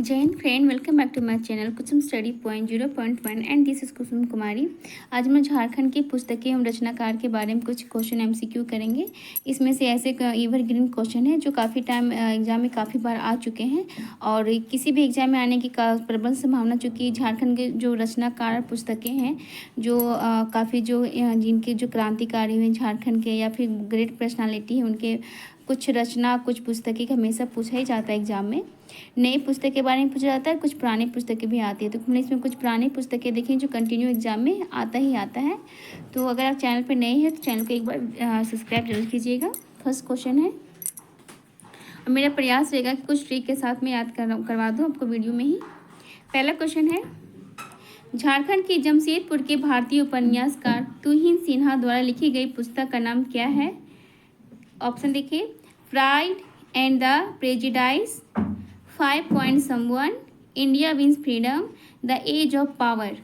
जय हिंद friend, welcome back to my channel Kusum study point 0.1 and this is Kusum Kumari. आज हम झारखंड की पुस्तकें एवं रचनाकार के बारे में कुछ क्वेश्चन एमसीक्यू करेंगे। इसमें से ऐसे एवरग्रीन क्वेश्चन है जो काफ़ी टाइम एग्जाम में काफ़ी बार आ चुके हैं और किसी भी एग्जाम में आने की प्रबल संभावना, चूँकि झारखंड के जो रचनाकार पुस्तकें हैं जो काफ़ी जो जिनके जो क्रांतिकारी हुए झारखंड के या फिर ग्रेट पर्सनालिटी है उनके कुछ रचना कुछ पुस्तकें हमेशा पूछा ही जाता है एग्जाम में। नई पुस्तक के बारे में पूछा जाता है, कुछ पुरानी पुस्तकें भी आती है। तो हमने इसमें कुछ पुरानी पुस्तकें देखी जो कंटिन्यू एग्जाम में आता ही आता है। तो अगर आप चैनल पर नए हैं तो चैनल को एक बार सब्सक्राइब जरूर कीजिएगा। फर्स्ट क्वेश्चन है और मेरा प्रयास रहेगा कि कुछ ट्रिक के साथ में याद करवा दूँ आपको वीडियो में ही। पहला क्वेश्चन है, झारखंड की जमशेदपुर के भारतीय उपन्यासकार तुहिन सिन्हा द्वारा लिखी गई पुस्तक का नाम क्या है? ऑप्शन देखिए, pride and the prejudice, 5 Point Someone, India wins freedom, the age of power.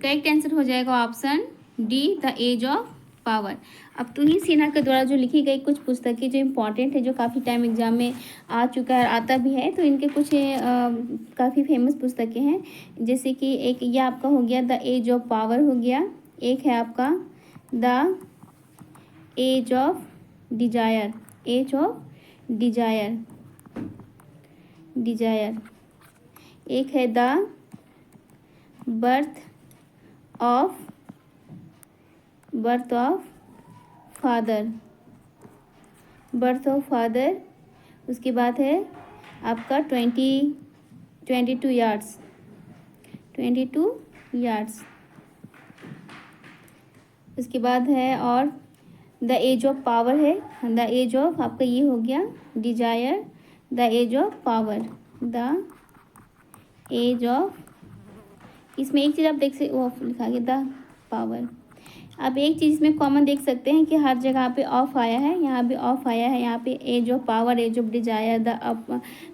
Correct answer हो जाएगा option D, the age of power. अब तुहिन सिन्हा के द्वारा जो लिखी गई कुछ पुस्तकें जो इम्पोर्टेंट है, जो काफ़ी टाइम एग्जाम में आ चुका है, आता भी है, तो इनके कुछ काफ़ी फेमस पुस्तकें हैं। जैसे कि एक ये आपका हो गया द एज ऑफ पावर हो गया, एक है आपका the age of desire, age of desire, एक है द बर्थ ऑफ फादर, उसके बाद है आपका 22 यार्ड्स, उसके बाद है और द एज ऑफ पावर है, द एज ऑफ आपका ये हो गया desire, the age of power, the age of, इसमें एक चीज़ आप देख सकते वो लिखा गया द पावर। अब एक चीज़ इसमें कॉमन देख सकते हैं कि हर जगह पे ऑफ आया है, यहाँ भी ऑफ आया है, यहाँ पे age of power, age of desire,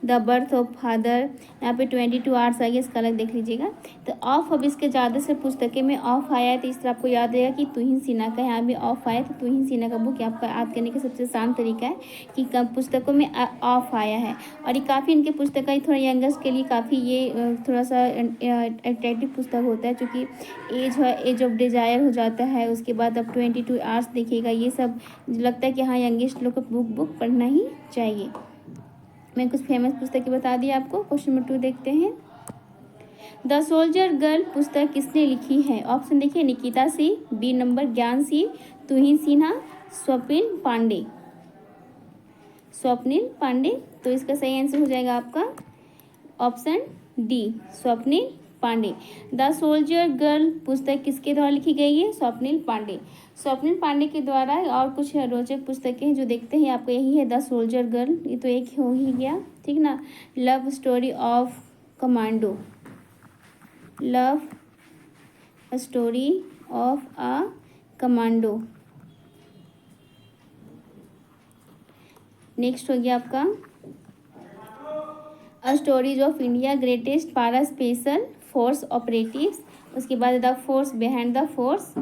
the birth of father, यहाँ पे 22 आवर्स आ गया, इसका अलग देख लीजिएगा। तो ऑफ, अब इसके ज़्यादा से पुस्तकें में ऑफ आया है, तो इस तरह आपको याद रहेगा कि तुहिन सिन्हा का यहाँ भी ऑफ आया। तो तुहिन सिन्हा का बुक आपका याद करने का सबसे आसान तरीका है कि पुस्तकों में ऑफ आया है। और ये काफ़ी इनके पुस्तक थोड़ा यंगर्स के लिए काफ़ी ये थोड़ा सा अट्रैक्टिव पुस्तक होता है, चूँकि एज ऑफ डिजायर हो जाता है, उसके बाद अब 22 आवर्स देखिएगा, ये सब लगता है कि हाँ यंगेस्ट लोग को बुक पढ़ना ही चाहिए। मैं कुछ फेमस पुस्तकें बता दी आपको। क्वेश्चन नंबर 2 देखते हैं, द सोल्जर गर्ल पुस्तक किसने लिखी है? ऑप्शन देखिए, निकिता सी, बी नंबर ज्ञान सी, तुहिन सिन्हा, स्वप्निल पांडे। तो इसका सही आंसर हो जाएगा आपका option D, Swapnil Pandey. The soldier girl पुस्तक किसके द्वारा लिखी गई है? स्वप्निल पांडे के द्वारा। और कुछ रोचक पुस्तकें जो देखते हैं आपको, यही है द सोल्जर गर्ल, ये तो एक हो ही गया, ठीक ना। Love story of commando, love story of a commando. Next हो गया आपका a stories of India greatest para special force operatives, उसके बाद the force behind the force,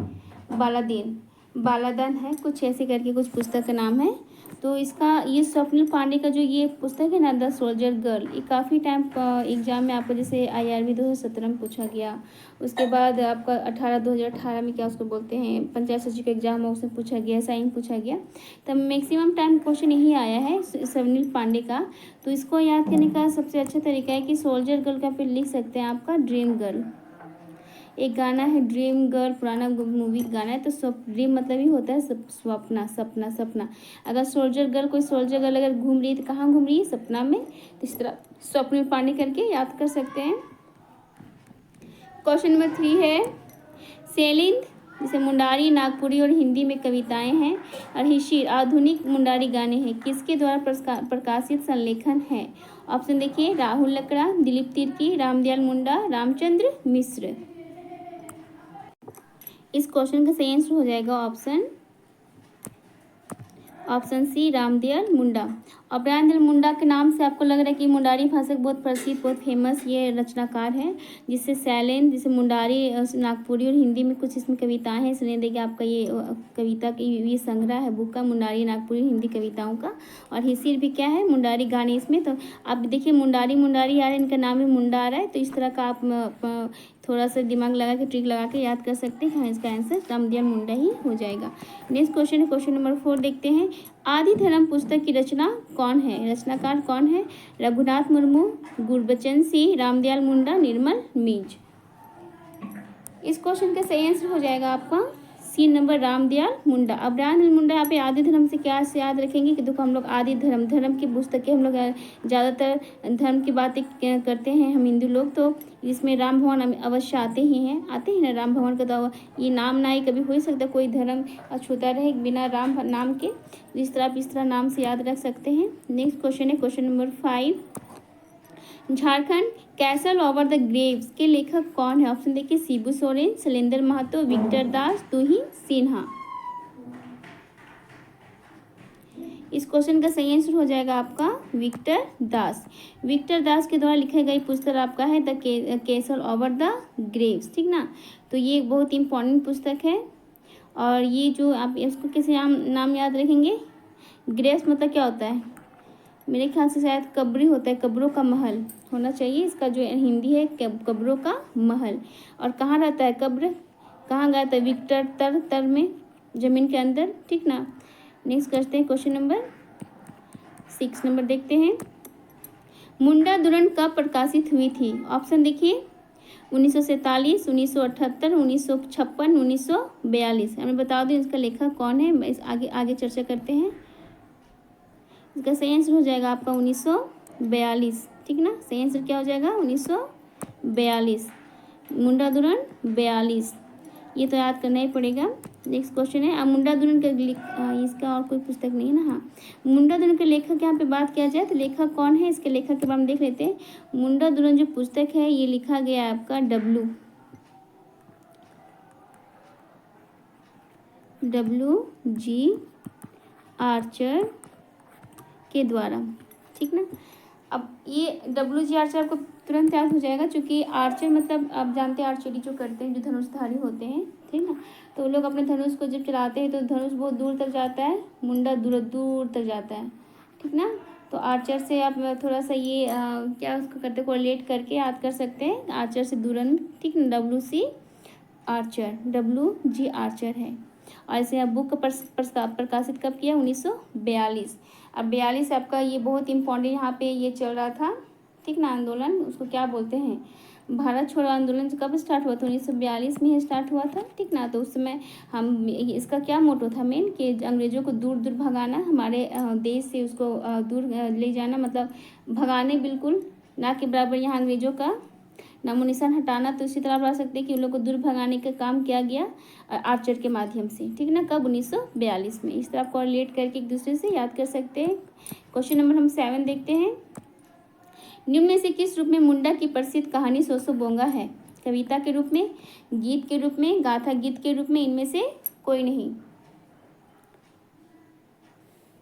बालादन है, कुछ ऐसे करके कुछ पुस्तक का नाम है। तो इसका ये स्वप्निल पांडे का जो ये पुस्तक है ना द सोल्जर गर्ल, ये काफ़ी टाइम एग्जाम में आपको जैसे IRB 2017 में पूछा गया, उसके बाद आपका 2018 में क्या उसको बोलते हैं पंचायत सचिव का एग्जाम में उसमें पूछा गया, साइन पूछा गया। तब मैक्सिमम टाइम क्वेश्चन यही आया है स्वप्निल पांडे का। तो इसको याद करने का सबसे अच्छा तरीका है कि सोल्जर गर्ल का फिर लिख सकते हैं आपका ड्रीम गर्ल। एक गाना है ड्रीम गर्ल, पुराना मूवी गाना है, तो ड्रीम मतलब ही होता है सपना। अगर सोल्जर गर्ल, कोई सोल्जर गर्ल अगर घूम रही है तो कहाँ घूम रही है? सपना में। तो इस तरह स्वप्निल पांडे करके याद कर सकते हैं। क्वेश्चन नंबर 3 है, शैलिंद, जैसे मुंडारी नागपुरी और हिंदी में कविताएं हैं, और हिशीर आधुनिक मुंडारी गाने हैं, किसके द्वारा प्रकाशित संलेखन है? ऑप्शन देखिए, राहुल लकड़ा, दिलीप तिर्की, रामदयाल मुंडा, रामचंद्र मिश्र। इस क्वेश्चन का सही आंसर हो जाएगा option option C Ramdayal Munda. और रामदयाल मुंडा के नाम से आपको लग रहा है कि मुंडारी भाषा के बहुत प्रसिद्ध, बहुत फेमस ये रचनाकार हैं, जिससे सैलेन, जिसे मुंडारी नागपुरी और हिंदी में कुछ इसमें कविताएं हैं। इसलिए देखिए आपका ये कविता की ये संग्रह है बुक का, मुंडारी नागपुरी हिंदी कविताओं का। और हिसिर भी क्या है, मुंडारी गाने इसमें। तो आप देखिए मुंडारी मुंडारी आ रहा है, इनका नाम ही मुंडा आ रहा है, तो इस तरह का आप थोड़ा सा दिमाग लगा के, ट्रिक लगा के याद कर सकते हैं। हाँ, इसका आंसर रामदयाल मुंडा ही हो जाएगा। नेक्स्ट क्वेश्चन है, क्वेश्चन नंबर 4 देखते हैं। आदि धर्म पुस्तक की रचना कौन है, रचनाकार कौन है? रघुनाथ मुर्मू, गुरबचन सिंह, रामदयाल मुंडा, निर्मल मिंज। इस क्वेश्चन का सही आंसर हो जाएगा आपका सी नंबर, रामदयाल मुंडा। अब रामदयाल मुंडा यहाँ पे आदि धर्म से क्या से याद रखेंगे कि देखो हम लोग आदि धर्म, धर्म की पुस्तकें हम लोग ज़्यादातर धर्म की बातें करते हैं हम हिंदू लोग, तो इसमें राम भगवान अवश्य आते ही हैं, आते हैं ना राम भगवान का। तो ये नाम ना ही कभी हो ही सकता कोई धर्म अछूता रहे बिना राम नाम के। इस तरह नाम से याद रख सकते हैं। नेक्स्ट क्वेश्चन है, question number 5। Jharkhand castle over the Graves के लेखक कौन है? ऑप्शन देखिए, शिबू सोरेन, शैलेंद्र महतो, विक्टर दास, तुहिन सिन्हा। इस क्वेश्चन का सही आंसर हो जाएगा आपका विक्टर दास। विक्टर दास के द्वारा लिखी गई पुस्तक आपका है the castle over the Graves, ठीक ना। तो ये बहुत इंपॉर्टेंट पुस्तक है। और ये जो आप इसको कैसे नाम याद रखेंगे, ग्रेव्स मतलब क्या होता है, मेरे ख्याल से शायद कब्री होता है, कब्रों का महल होना चाहिए। इसका जो हिंदी है कब्रों का महल। और कहाँ रहता है कब्र, कहाँ गया था विक्टर, तर में, जमीन के अंदर, ठीक ना। नेक्स्ट करते हैं, क्वेश्चन नंबर 6 नंबर देखते हैं। मुंडा दुरन कब प्रकाशित हुई थी? ऑप्शन देखिए, 1947, 1978, 1956, 1942। हमें बता दूँ इसका लेखक कौन है, इस आगे चर्चा करते हैं। इसका सही आंसर हो जाएगा आपका 1942, ठीक ना। सही आंसर क्या हो जाएगा 1942, मुंडा दुरन 42, ये तो याद करना ही पड़ेगा। नेक्स्ट क्वेश्चन है, अब मुंडा दुरन का इसका और कोई पुस्तक नहीं है ना। हाँ, मुंडा दुरन के लेखक यहाँ पे बात किया जाए तो लेखक कौन है, इसके लेखक के बारे में देख लेते हैं। मुंडा दुरन जो पुस्तक है ये लिखा गया है आपका W.G. आर्चर के द्वारा, ठीक ना। अब ये W.G. आर्चर आपको तुरंत याद हो जाएगा, क्योंकि आर्चर मतलब आप जानते हैं आर्चरी जो करते हैं, जो धनुषधारी होते हैं, ठीक ना। तो लोग अपने धनुष को जब चलाते हैं तो धनुष बहुत दूर तक जाता है, मुंडा दूर दूर तक जाता है, ठीक ना। तो आर्चर से आप थोड़ा सा ये क्या उसको करते, कोरिलेट करके याद कर सकते हैं, आर्चर से दुरन, ठीक ना। W.C. Archer, W.G. आर्चर है। और इसे अब बुक प्रकाशित कब किया, 1942। अब 42 आपका ये बहुत इंपॉर्टेंट यहाँ पे ये चल रहा था, ठीक ना, आंदोलन, उसको क्या बोलते हैं, भारत छोड़ो आंदोलन कब स्टार्ट हुआ था, 1942 में ही स्टार्ट हुआ था, ठीक ना। तो उस समय हम इसका क्या मोटो था मेन, कि अंग्रेज़ों को दूर दूर भगाना, हमारे देश से उसको दूर ले जाना, मतलब भगाने बिल्कुल, ना कि बराबर यहाँ अंग्रेज़ों का नामो निशान हटाना। तो इसी तरह आप बता सकते हैं कि उन लोग को दूर भगाने का काम किया गया आर्चर के माध्यम से, ठीक ना, कब 1942 में। इस तरह आप कोरिलेट करके एक दूसरे से याद कर सकते हैं। क्वेश्चन नंबर हम 7 देखते हैं। निम्न में से किस रूप में मुंडा की प्रसिद्ध कहानी सोसो बोंगा है? कविता के रूप में, गीत के रूप में, गाथा गीत के रूप में, इनमें से कोई नहीं।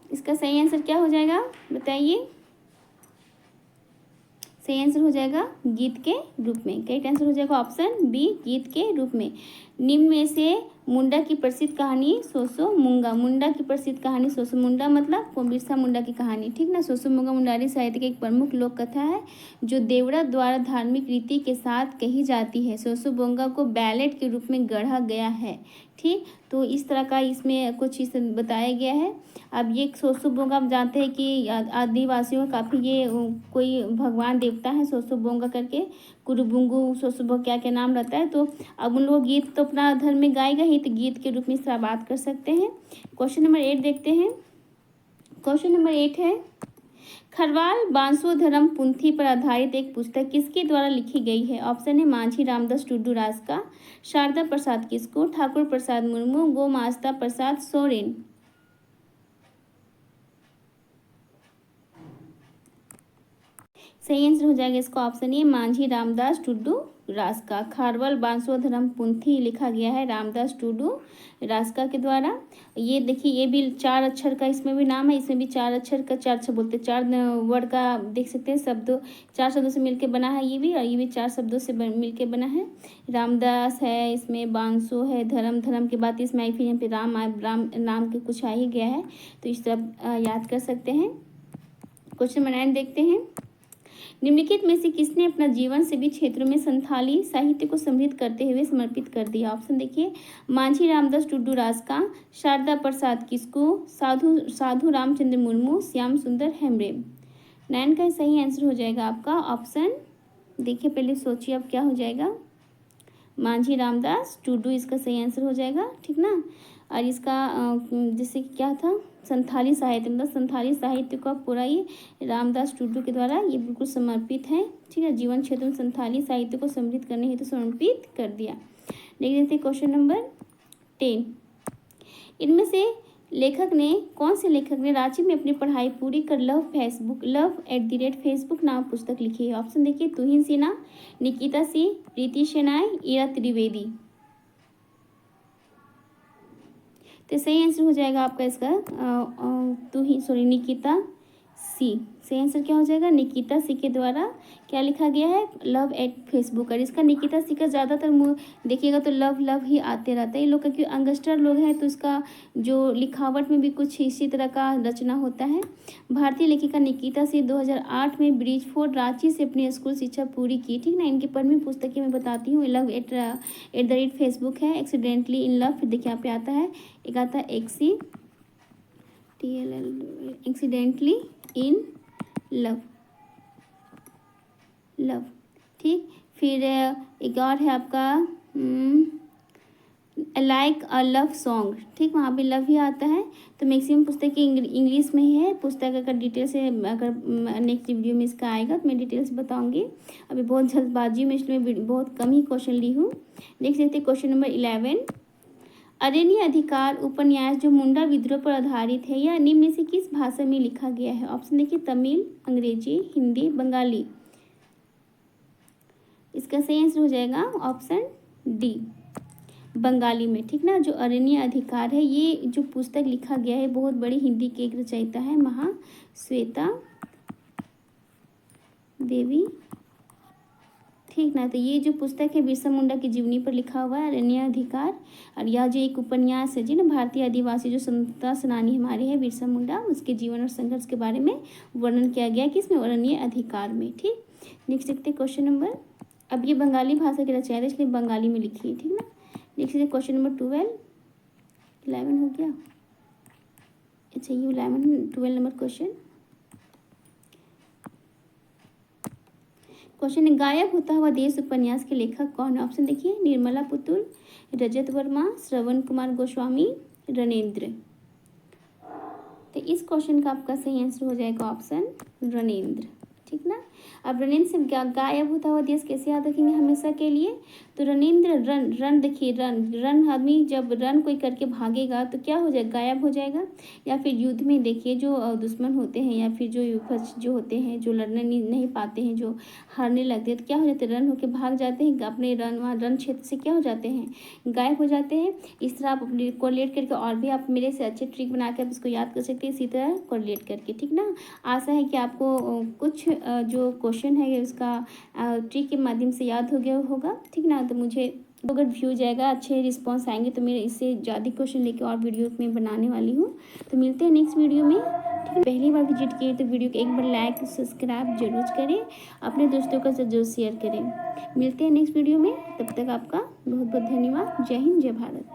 इसका सही आंसर क्या हो जाएगा बताइए। सही आंसर हो जाएगा गीत के रूप में। करेक्ट आंसर हो जाएगा ऑप्शन बी, गीत के रूप में। निम्न में से मुंडा की प्रसिद्ध कहानी सोसो मुंगा, मुंडा की प्रसिद्ध कहानी सोसो मुंडा मतलब बिरसा मुंडा की कहानी, ठीक ना। सोसो मुंगा मुंडारी साहित्य की एक प्रमुख लोक कथा है जो देवड़ा द्वारा धार्मिक रीति के साथ कही जाती है। सोसो बोंगा को बैलेट के रूप में गढ़ा गया है, ठीक। तो इस तरह का इसमें कुछ चीज़ बताया गया है। अब ये सोसो बोंगा आप जानते हैं कि आदिवासियों का काफ़ी ये कोई भगवान देवता है सोसो बोंगा करके, कुरुबुंगू सोसो क्या क्या नाम रहता है। तो अब उन लोग गीत तो अपना धर्म में गाएगा ही, तो गीत के रूप में इस तरह बात कर सकते हैं। क्वेश्चन नंबर 8 देखते हैं। क्वेश्चन नंबर 8 है, खरवाल बांसो धर्म पुंथी पर आधारित एक पुस्तक किसके द्वारा लिखी गई है? ऑप्शन है मांझी रामदास टुडू रास्का, शारदा प्रसाद किस्कू, ठाकुर प्रसाद मुर्मू, गोमास्ता प्रसाद सोरेन। सही आंसर हो जाएगा इसका ऑप्शन ए मांझी रामदास टुडू रास्का। खारवल बांसोधरम पुंथी लिखा गया है रामदास टूडू रास्का के द्वारा। ये देखिए, ये भी 4 अक्षर का इसमें भी नाम है, इसमें भी 4 अक्षर का, 4 अक्षर बोलते 4 वर्ड का देख सकते हैं, शब्दों 4 शब्दों से मिलके बना है ये भी, और ये भी 4 शब्दों से मिलके बना है। रामदास है, इसमें बांसो है, धर्म, धर्म की बात इसमें आई, फिर यहाँ पे राम नाम के कुछ आ ही गया है, तो इस तरह याद कर सकते हैं। क्वेश्चन नंबर 9 देखते हैं। निम्नलिखित में से किसने अपना जीवन सभी क्षेत्रों में संथाली साहित्य को समृद्ध करते हुए समर्पित कर दिया? ऑप्शन देखिए, मांझी रामदास टुडू रास्का, शारदा प्रसाद किस्कू, साधु रामचंद्र मुर्मू, श्याम सुंदर हेम्ब्रे। 9 का सही आंसर हो जाएगा आपका ऑप्शन, देखिए पहले सोचिए अब क्या हो जाएगा, मांझी रामदास टुडू इसका सही आंसर हो जाएगा, ठीक ना। और इसका जैसे क्या था, संथाली साहित्य, मतलब संथाली साहित्य का पूरा ये रामदास टुडू के द्वारा ये बिल्कुल समर्पित है, ठीक है। जीवन क्षेत्र में संथाली साहित्य को समृद्ध करने हेतु समर्पित कर दिया। देख लेते हैं क्वेश्चन नंबर 10। इनमें से कौन से लेखक ने रांची में अपनी पढ़ाई पूरी कर लव@फेसबुक नाम पुस्तक लिखी है? ऑप्शन देखिए, तुहिन सिन्हा, निकिता सिंह, प्रीति शेनाय, ईरा त्रिवेदी। तो सही आंसर हो जाएगा आपका इसका निकिता सी। सही आंसर क्या हो जाएगा, निकिता सी के द्वारा क्या लिखा गया है, लव@फेसबुक। और इसका निकिता सी का ज़्यादातर देखिएगा तो लव लव ही आते रहता है। ये लोग क्योंकि अंगस्टर लोग हैं, तो इसका जो लिखावट में भी कुछ इसी तरह का रचना होता है। भारतीय लेखिका निकिता सी 2008 में ब्रिजफोर्ड रांची से अपनी स्कूल शिक्षा पूरी की, ठीक ना। इनकी 5वीं पुस्तकें मैं बताती हूँ। love@फेसबुक है, एक्सीडेंटली इन लव, फिर देखिए यहाँ पे आता है, एक आता है एक्सीडेंटली इन लव, ठीक। फिर एक और है आपका लाइक अ लव सॉन्ग, ठीक, वहाँ पे लव ही आता है। तो मैक्सिमम पुस्तकें इंग्लिश में ही है। पुस्तक अगर डिटेल से अगर नेक्स्ट वीडियो में इसका आएगा तो मैं डिटेल से बताऊंगी। अभी बहुत जल्दबाजी में इसलिए बहुत कम ही क्वेश्चन ली हूँ। देख सकते हैं क्वेश्चन नंबर 11। अरण्य अधिकार उपन्यास जो मुंडा विद्रोह पर आधारित है, यह निम्न में से किस भाषा में लिखा गया है? ऑप्शन देखिए, तमिल, अंग्रेजी, हिंदी, बंगाली। इसका सही आंसर हो जाएगा ऑप्शन डी, बंगाली में, ठीक ना। जो अरण्य अधिकार है, ये जो पुस्तक लिखा गया है, बहुत बड़ी हिंदी की एक रचयिता है, महाश्वेता देवी, ठीक ना। तो ये जो पुस्तक है बिरसा मुंडा की जीवनी पर लिखा हुआ है, अरण्य अधिकार। और यह जो एक उपन्यास है जी ना, भारतीय आदिवासी जो स्वतंत्रता सेनानी हमारे हैं बिरसा मुंडा, उसके जीवन और संघर्ष के बारे में वर्णन किया गया है किसमें, अरण्य अधिकार में, ठीक। लिख सकते हैं क्वेश्चन नंबर, अब ये बंगाली भाषा की रचना है इसलिए बंगाली में लिखी है, ठीक ना। लिख सकते क्वेश्चन नंबर 11 हो गया, अच्छा ये 12 नंबर क्वेश्चन गायब होता हुआ देश उपन्यास के लेखक कौन है? ऑप्शन देखिए, निर्मला पुतुल, रजत वर्मा, श्रवण कुमार गोस्वामी, रणेंद्र। तो इस क्वेश्चन का आपका सही आंसर हो जाएगा ऑप्शन रणेंद्र, ठीक ना। अब रणेंद्र से गायब होता हुआ देश कैसे याद रखेंगे हमेशा के लिए, तो रणेंद्र रन देखिए, रन आदमी जब रन कोई करके भागेगा तो क्या हो जाएगा, गायब हो जाएगा। या फिर युद्ध में देखिए जो दुश्मन होते हैं या फिर जो होते हैं, जो लड़ने नहीं पाते हैं, जो हारने लगते हैं, तो क्या हो जाते हैं, रन होके भाग जाते हैं अपने रन क्षेत्र से, क्या हो जाते हैं, गायब हो जाते हैं। इस तरह आप कोरिलेट करके और भी आप मेरे से अच्छे ट्रिक बना के आप इसको याद कर सकते हैं, इसी तरह कोरिलेट करके, ठीक ना। आशा है कि आपको कुछ जो क्वेश्चन है उसका ट्रिक के माध्यम से याद हो गया होगा, ठीक ना। तो मुझे अगर व्यू जाएगा, अच्छे रिस्पांस आएंगे तो मेरे इससे ज़्यादा क्वेश्चन लेके और वीडियो में बनाने वाली हूँ। तो मिलते हैं नेक्स्ट वीडियो में, ठीक है। पहली बार विजिट किए तो वीडियो को एक बार लाइक सब्सक्राइब जरूर करें, अपने दोस्तों के साथ जरूर शेयर करें। मिलते हैं नेक्स्ट वीडियो में, तब तक आपका बहुत बहुत धन्यवाद। जय हिंद, जय भारत।